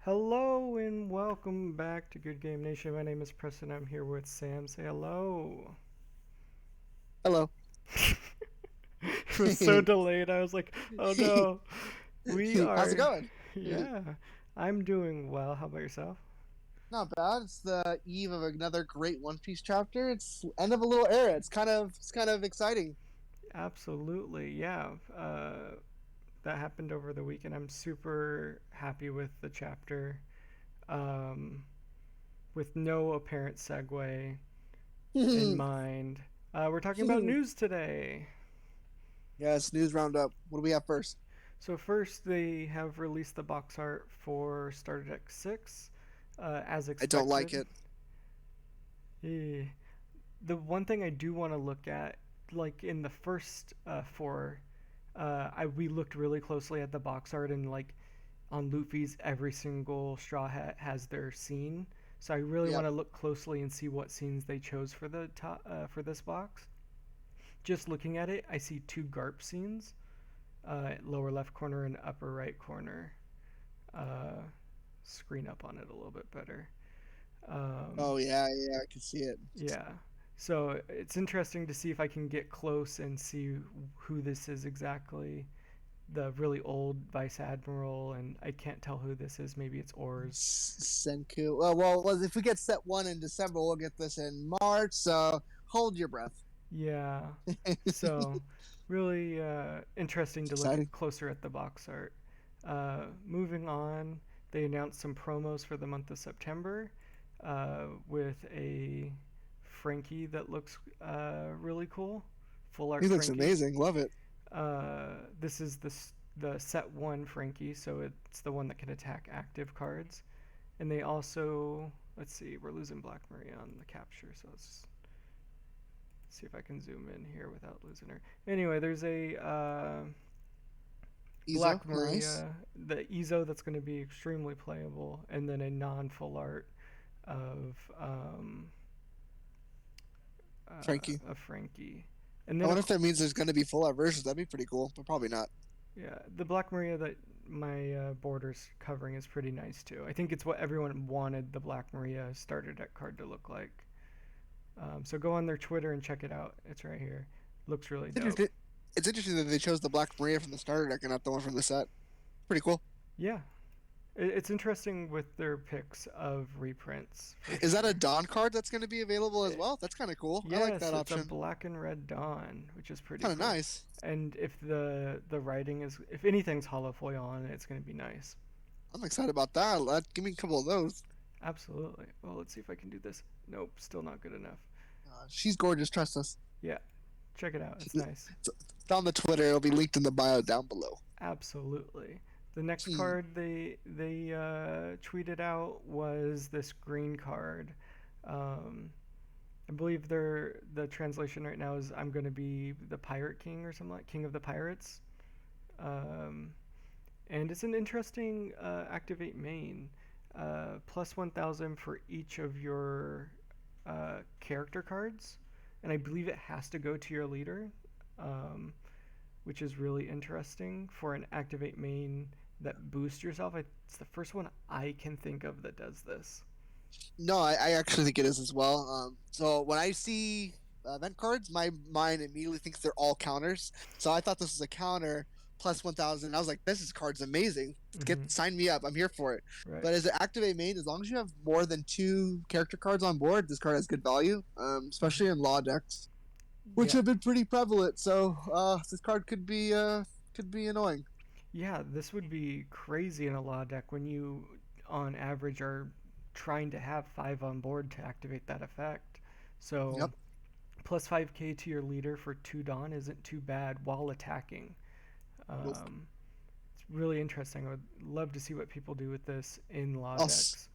Hello and welcome back to Good Game Nation. My name is Preston. I'm here with Sam. Say hello. Hello. It was so delayed. I was like, oh no. We How's it are, going? yeah. I'm doing well. How about yourself? Not bad. It's the eve of another great One Piece chapter. It's end of a little era. It's kind of exciting. Absolutely, yeah. That happened over the weekend. I'm super happy with the chapter. Um, with no apparent segue in mind. We're talking about news today. Yes, news roundup. What do we have first? So first, they have released the box art for Starter Deck 6, as I don't like expected. it. Eh. The one thing I do want to look at, like in the first four, we looked really closely at the box art, and like on Luffy's, every single Straw Hat has their scene. So I really want Yep. to look closely and see what scenes they chose for the for this box. Just looking at it, I see two Garp scenes, lower left corner and upper right corner. Uh, Screen up on it a little bit better. Um, Oh yeah, I can see it. yeah. So it's interesting to see if I can get close and see who this is exactly. The really old vice admiral, and I can't tell who this is. Maybe it's Oars. Senku. Well, if we get set one in December, we'll get this in March. So hold your breath. Yeah. So really interesting to look Exciting. closer at the box art. Moving on, they announced some promos for the month of September with a Frankie that looks really cool. Full He art looks Frankie. amazing. Love it. This is the set one Frankie, so it's the one that can attack active cards. And they also, let's see, we're losing Black Maria on the capture, so let's see if I can zoom in here without losing her. Anyway, there's a Izo, Black nice. Maria, the Ezo that's going to be extremely playable, and then a non full art of Frankie. a Frankie. And I then, wonder if that means there's going to be full art versions. That'd be pretty cool, but probably not. yeah, the Black Maria that my border's covering is pretty nice too. I think it's what everyone wanted the Black Maria starter deck card to look like. So go on their Twitter and check it out. It's right here. Looks really It's dope. interesting. It's interesting that they chose the Black Maria from the starter deck and not the one from the set. Pretty cool. Yeah, it's interesting with their picks of reprints for Is that a sure. Dawn card that's going to be available as It, well? That's kind of cool. I like yes, that it's a option. black and red dawn, which is pretty Kind of cool. nice. And if the writing is, if anything's holofoil on it, it's going to be nice. I'm excited about that. Give me a couple of those. Absolutely. Well, let's see if I can do this. Nope, still not good enough. She's gorgeous. Trust us. Yeah, check it out. It's nice. It's on the Twitter. It'll be linked in the bio down below. Absolutely. The next Hmm. card they tweeted out was this green card. Um, I believe the translation right now is I'm going to be the Pirate King or something like King of the Pirates. Um, and it's an interesting activate main. Plus 1,000 for each of your character cards. And I believe it has to go to your leader, um, which is really interesting for an activate main that boosts yourself. It's the first one I can think of that does this. No, I actually think it is as well. So when I see event cards, my mind immediately thinks they're all counters. So I thought this was a counter plus 1,000. I was like, this card's amazing. Mm-hmm. Sign me up. I'm here for it. Right. But as an activate main, as long as you have more than two character cards on board, this card has good value, Mm-hmm. especially in law decks, which Yeah. have been pretty prevalent. So this card could be annoying. Yeah, this would be crazy in a law deck when you, on average, are trying to have five on board to activate that effect. So Yep. plus 5k to your leader for 2 Dawn isn't too bad while attacking. Nope. Um, it's really interesting. I would love to see what people do with this in law Also, decks.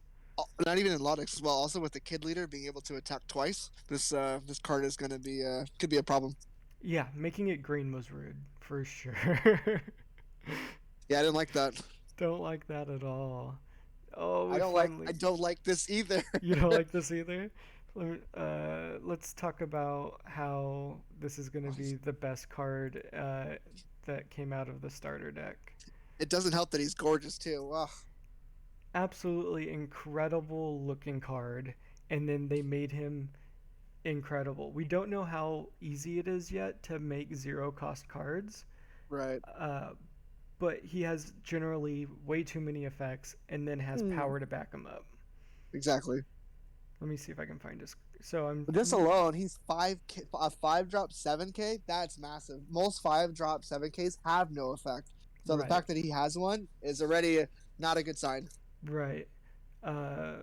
not even in law decks as well. Also with the kid leader being able to attack twice, this card is going to be could be a problem. Yeah, making it green was rude for sure. Yeah, I didn't like that. Don't like that at all. Oh, I we don't like. I finally. don't like this either. You don't like this either? Let's talk about how this is going to be the best card that came out of the starter deck. It doesn't help that he's gorgeous too. Ugh. absolutely incredible looking card, and then they made him incredible. We don't know how easy it is yet to make zero cost cards, Right. uh, but he has generally way too many effects and then has Hmm. power to back them up. Exactly. Let me see if I can find his. So I'm. But this alone, he's 5K, a 5 drop 7K. That's massive. Most 5 drop 7Ks have no effect. So the Right, fact that he has one is already not a good sign. right. Uh,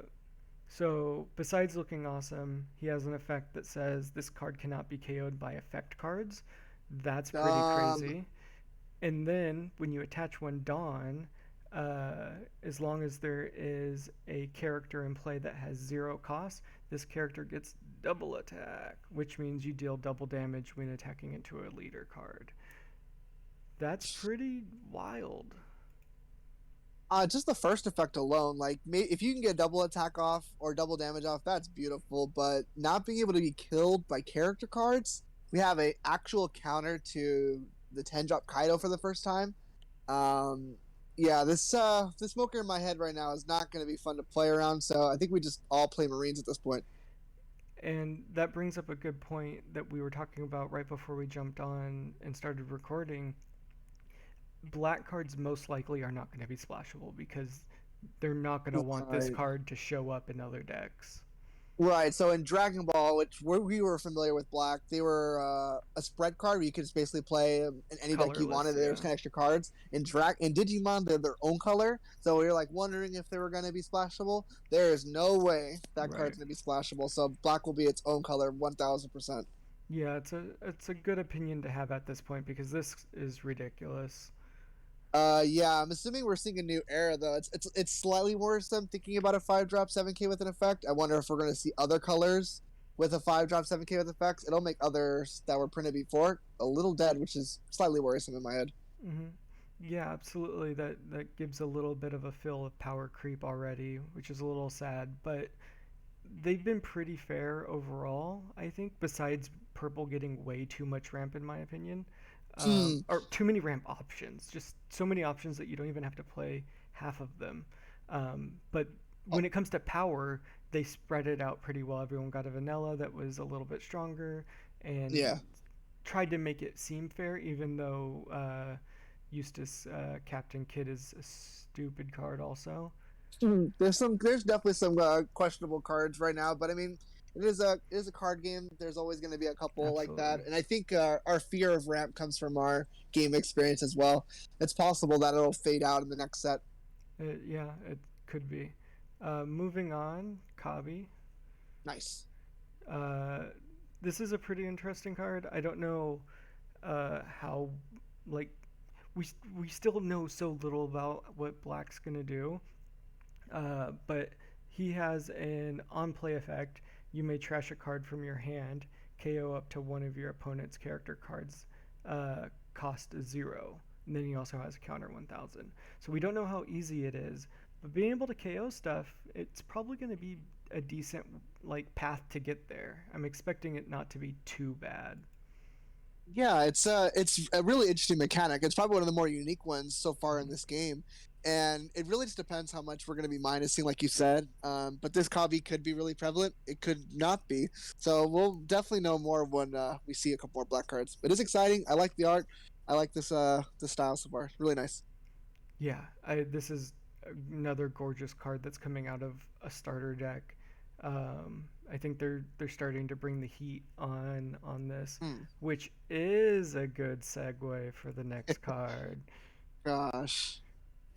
so besides looking awesome, he has an effect that says this card cannot be KO'd by effect cards. That's pretty Um, crazy. And then when you attach one Dawn, uh, as long as there is a character in play that has zero cost, this character gets double attack, which means you deal double damage when attacking into a leader card. That's pretty wild. just the first effect alone, like if you can get double attack off or double damage off, that's beautiful. But not being able to be killed by character cards, we have a actual counter to the 10 drop Kaido for the first time. Um, yeah, this smoker in my head right now is not going to be fun to play around. So I think we just all play Marines at this point. And that brings up a good point that we were talking about right before we jumped on and started recording. Black cards most likely are not going to be splashable because they're not going to want this Right. card to show up in other decks. Right. So in Dragon Ball, which we were familiar with Black, they were a spread card where you could just basically play in any deck you Colorless, wanted. There yeah. was kind of extra cards. In Digimon, they're their own color. So we are like wondering if they were going to be splashable. There is no way that Right. card's going to be splashable. So Black will be its own color, 1,000%. Yeah, it's a good opinion to have at this point because this is ridiculous. Yeah, I'm assuming we're seeing a new era though. It's slightly worse than thinking about a 5 drop 7K with an effect. I wonder if we're gonna see other colors with a 5 drop 7K with effects. It'll make others that were printed before a little dead, which is slightly worrisome in my head. Hmm. Yeah, absolutely. That gives a little bit of a feel of power creep already, which is a little sad. But they've been pretty fair overall, I think. Besides purple getting way too much ramp, in my opinion, Hmm. or too many ramp options. Just so many options that you don't even have to play half of them. But Oh, when it comes to power, they spread it out pretty well. Everyone got a vanilla that was a little bit stronger and yeah. tried to make it seem fair, even though Eustace Captain Kid is a stupid card also. There's definitely some questionable cards right now, but I mean, it is a card game. There's always going to be a couple like that, Absolutely. and I think our fear of ramp comes from our game experience as well. It's possible that it'll fade out in the next set. Yeah, it could be. Moving on, Cobby. Nice. Uh, this is a pretty interesting card. I don't know how, like, we we still know so little about what Black's gonna do. But he has an on-play effect. You may trash a card from your hand, KO up to one of your opponent's character cards, cost 0. And then he also has a counter 1000. So we don't know how easy it is, but being able to KO stuff, it's probably going to be a decent like path to get there. I'm expecting it not to be too bad. Yeah, it's a really interesting mechanic. It's probably one of the more unique ones so far in Mhm. this game, and it really just depends how much we're going to be minusing, like you said. But this copy could be really prevalent. It could not be. So we'll definitely know more when we see a couple more black cards. It is exciting. I like the art. I like this style so far. Really nice. Yeah, this is another gorgeous card that's coming out of a starter deck. I think they're starting to bring the heat on this, Hmm. which is a good segue for the next card. Gosh,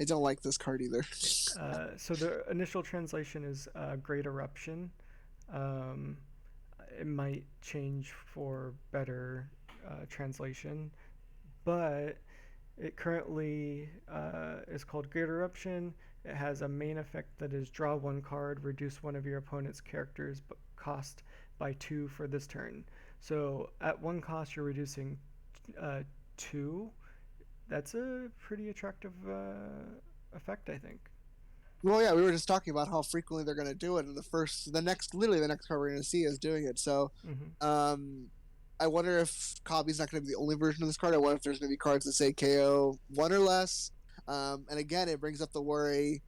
I don't like this card either. So the initial translation is Great Eruption. Um, it might change for better translation, but it currently is called Great Eruption. It has a main effect that is draw one card, reduce one of your opponent's characters' cost by 2 for this turn. So at one cost, you're reducing 2. That's a pretty attractive effect, I think. Well, yeah, we were just talking about how frequently they're going to do it, and literally the next card we're going to see is doing it. So, Mm-hmm. um, I wonder if Cobby's not going to be the only version of this card. I wonder if there's going to be cards that say KO one or less. And again, it brings up the worry.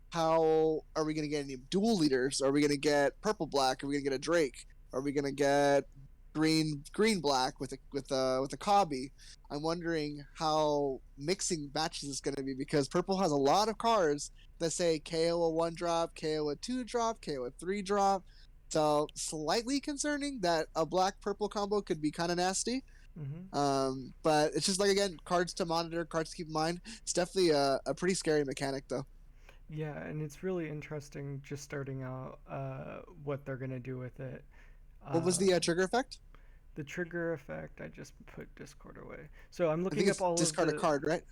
how are we going to get any dual leaders? Are we going to get purple black? Are we going to get a Drake? Are we going to get green black with a Cobby? I'm wondering how mixing matches is going to be because purple has a lot of cards that say KO a 1 drop, KO a 2 drop, KO a 3 drop. So slightly concerning that a black purple combo could be kind of nasty. Hmm. But it's just like again, cards to monitor, cards to keep in mind. It's definitely a pretty scary mechanic though. Yeah, and it's really interesting just starting out what they're gonna do with it. What was the Um, trigger effect? the trigger effect, I just put Discord away. So I'm I think looking up it's all of discard a the. card, right?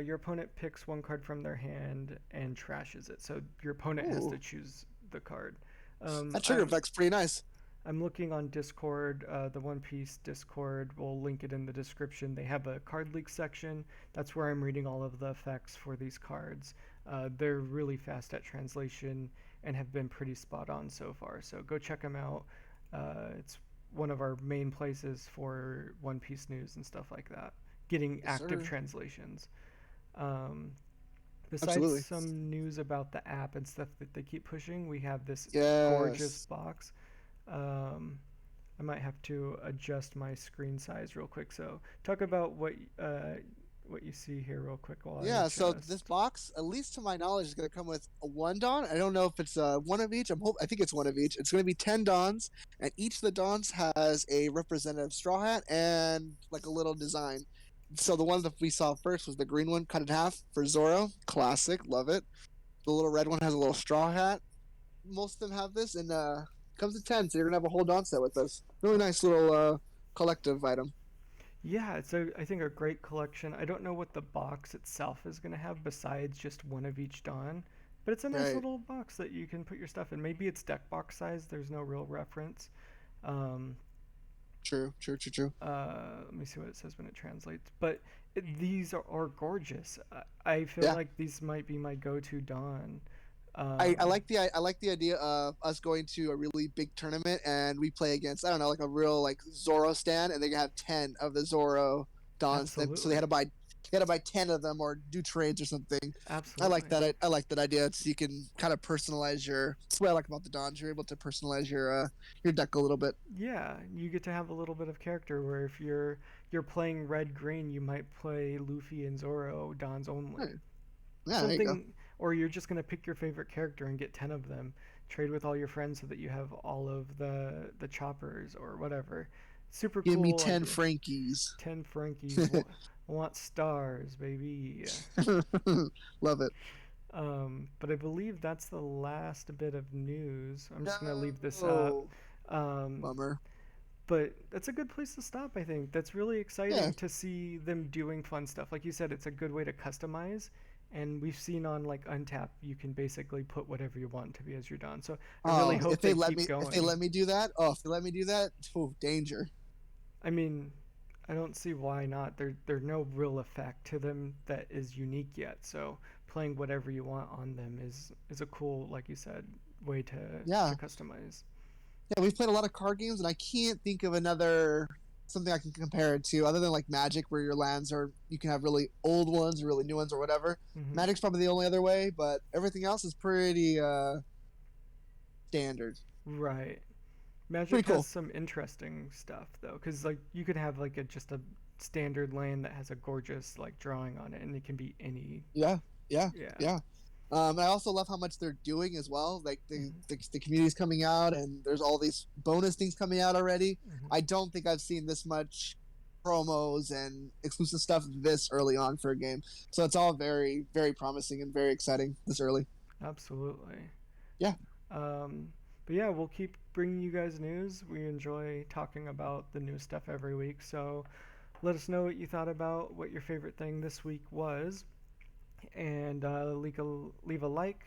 Your opponent picks one card from their hand and trashes it. So your opponent has to Ooh, choose the card. that trigger I'm effect's pretty nice. I'm looking on Discord, the One Piece Discord. We'll link it in the description. They have a card leak section. That's where I'm reading all of the effects for these cards. They're really fast at translation and have been pretty spot on so far. So go check them out. It's one of our main places for One Piece news and stuff like that. Getting Yes, active sir. translations. Um, Besides Absolutely. some news about the app and stuff that they keep pushing, we have this gorgeous Yes. box. Um, I might have to adjust my screen size real quick. So talk about what you see here real quick while I Yeah, so this adjust. box, at least to my knowledge, is going to come with a 1 Dawn. I don't know if it's one of each. I think it's one of each. It's going to be 10 Dawns, and each of the Dawns has a representative straw hat and like a little design. So the one that we saw first was the green one, cut in half for Zoro. Classic, love it. The little red one has a little straw hat. Most of them have this, and comes to 10, so you're gonna have a whole Dawn set with this. Really nice little collective item. Yeah, it's I think a great collection. I don't know what the box itself is going to have besides just one of each Dawn, but it's a nice Right. little box that you can put your stuff in. Maybe it's deck box size. There's no real reference. Um, True. True. True. True. let me see what it says when it translates. But these are gorgeous. I feel Yeah. like these might be my go-to Dawn. I Um, like I like the idea of us going to a really big tournament and we play against I don't know like a real like Zoro stand and they have 10 of the Zoro Dons so absolutely, they had to buy 10 of them or do trades or something. I like absolutely. that I like that idea. So you can kind of personalize your. That's what I like about the Dons. You're able to personalize your deck a little bit. Yeah, you get to have a little bit of character where if you're playing red green, you might play Luffy and Zoro Dons only. Right. Yeah, there you go. Something, or you're just gonna pick your favorite character and get 10 of them. Trade with all your friends so that you have all of the choppers or whatever. Super Give me cool 10 idea. Frankies. 10 Frankies want stars, baby. Love it. But I believe that's the last bit of news. I'm just gonna leave this up. No. Um, Bummer. but that's a good place to stop, I think. That's really Yeah. exciting to see them doing fun stuff. Like you said, it's a good way to customize. And we've seen on like Untap, you can basically put whatever you want to be as your Don. So I really Oh, hope they keep if they going. let me do that, oh, if they let me do that, oh, danger. I mean, I don't see why not. There's no real effect to them that is unique yet. So playing whatever you want on them is a cool, like you said, way Yeah, to customize. yeah. We've played a lot of card games, and I can't think of another something I can compare it to other than like Magic, where your lands are you can have really old ones or really new ones or whatever. Hmm. Magic's probably the only other way, but everything else is pretty standard. Right. Magic Pretty has cool. some interesting stuff though, because like you could have like a just a standard land that has a gorgeous like drawing on it, and it can be any. Yeah, yeah, Yeah. yeah. I also love how much they're doing as well. Like Hmm. the community's coming out, and there's all these bonus things coming out already. Hmm. I don't think I've seen this much promos and exclusive stuff this early on for a game. So it's all very, very promising and very exciting this early. Absolutely. Yeah, Um, but yeah, we'll keep bringing you guys news. We enjoy talking about the new stuff every week. So let us know what you thought about what your favorite thing this week was, and leave a like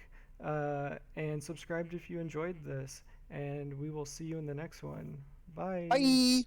and subscribe if you enjoyed this. And we will see you in the next one. Bye. bye.